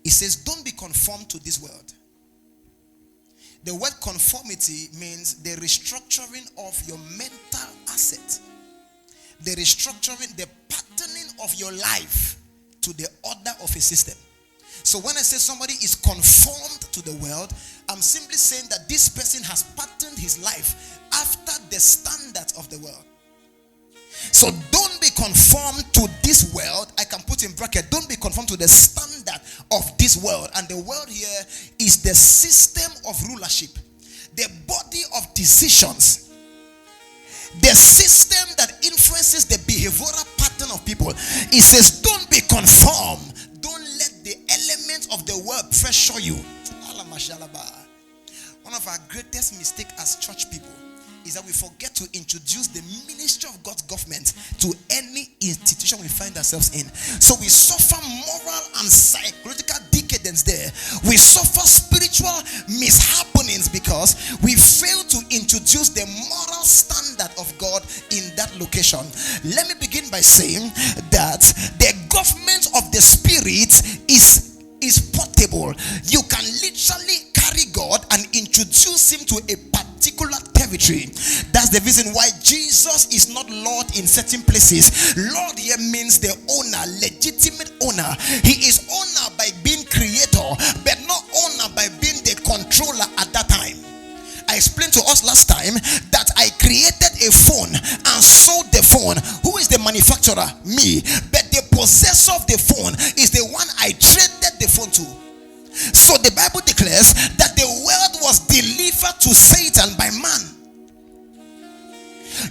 It says, don't be conformed to this world. The word conformity means the restructuring of your mental asset, the restructuring, the patterning of your life to the order of a system. So when I say somebody is conformed to the world, I'm simply saying that this person has patterned his life after the standards of the world. So don't be conformed to this world. I can put in bracket, don't be conformed to the standard of this world. And the world here is the system of rulership, the body of decisions, the system that influences the behavioral pattern of people. It says, don't be conformed. Don't let the elements of the world pressure you. One of our greatest mistakes as church people is that we forget to introduce the ministry of God's government to any institution we find ourselves in. So we suffer moral and psychological decadence there. We suffer spiritual mishappenings because we fail to introduce the moral standard of God in that location. Let me begin by saying that the government of the Spirit is portable. You can literally carry God and introduce him to a particular territory. That's the reason why Jesus is not Lord in certain places. Lord here means the owner, legitimate owner. He is owner by being creator, but not owner by being the controller at that time. I explained to us last time that I created a phone and sold the phone. Who is the manufacturer? Me. But the possessor of the phone is the one I traded the phone to. So the Bible declares that the world was delivered to Satan by man.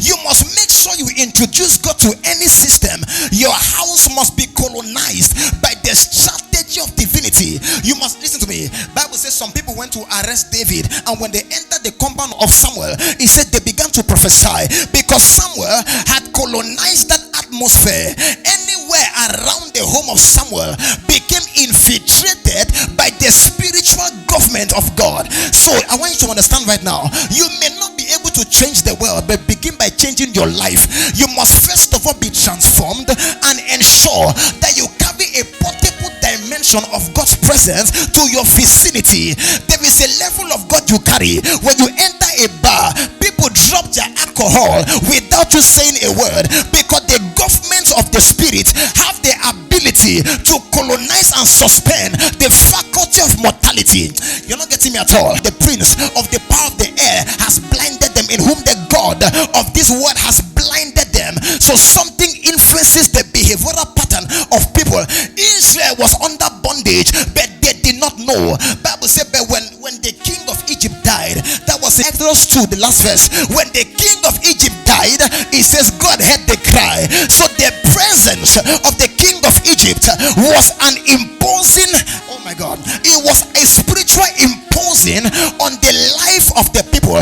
You must make sure you introduce God to any system. Your house must be colonized by the strategy of divinity. You must listen to me. Bible says some people went to arrest David, and when they entered the compound of Samuel, it said they began to prophesy because Samuel had colonized that atmosphere. Anywhere around the home of Samuel became infiltrated by the spiritual government of God. So I want you to understand right now, you may not be able to change the world, but begin by changing your life. You must first of all be transformed and ensure that you carry a portable dimension of God's presence to your vicinity. There is a level of God you carry. When you enter a bar, people drop their alcohol without you saying a word, because the governments of the Spirit have the ability to colonize and suspend the faculty of mortality. You're not getting me at all. The prince of the power of the air has blinded them, in whom the God of this world has blinded them. So something influences the behavioral pattern of people. Israel was under bondage, but they did not know. Bible said, but when the king of Egypt died, that was in Exodus 2, the last verse. When the king of Egypt died, it says God heard the cry. So the presence of the king of Egypt was an imposing, oh my God, it was a spiritual imposing on the life of the people.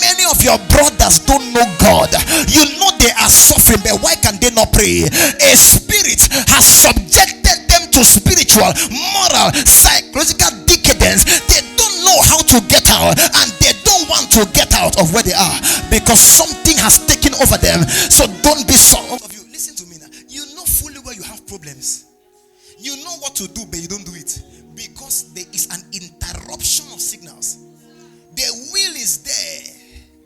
Many of your brothers don't know God. You know they are suffering, but why can they not pray? A spirit has subjected them to spiritual, moral, psychological decadence. They don't know how to get out, and they don't want to get out of where they are because something has taken over them. So don't be some of you. Listen to me now. You know fully well you have problems. You know what to do, but you don't do it because there is an interruption of signals. The will is there,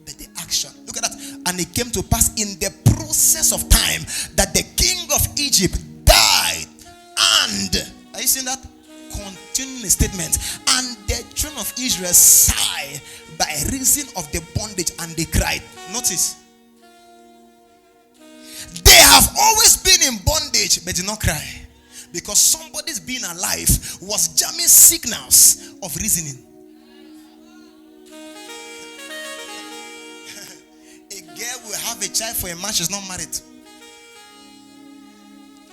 but the action. Look at that. And it came to pass in the process of time that the king of Egypt died. And are you seeing that? Continuing statement. And the children of Israel sighed by reason of the bondage, and they cried. Notice, they have always been in bondage but did not cry, because somebody's being alive was jamming signals of reasoning. A girl will have a child for a man she's not married.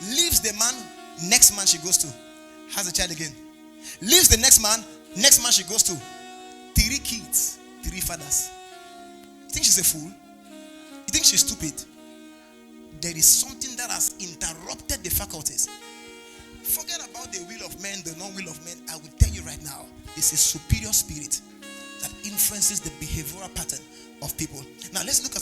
Leaves the man, next man she goes to, has a child again. Leaves the next man she goes to, 3 kids, 3 fathers. You think she's a fool? You think she's stupid? There is something that has interrupted the faculties. Forget about the will of men, the non-will of men. I will tell you right now, it's a superior spirit that influences the behavioral pattern of people. Now let's look at something.